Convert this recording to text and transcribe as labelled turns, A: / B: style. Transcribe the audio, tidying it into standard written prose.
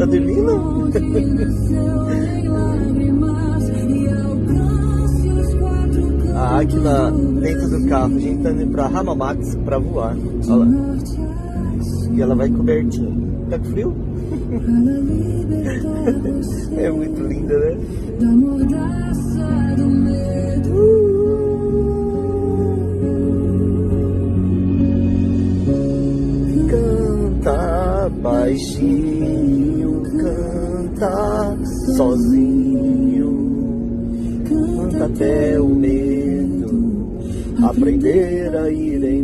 A: Tá dormindo? Aqui dentro do carro, a gente tá indo pra Hamamax pra voar. Olha lá. E ela vai cobertinha. Tá com frio? É muito linda, né? Canta baixinho, canta sozinho, canta até o medo aprender a ir em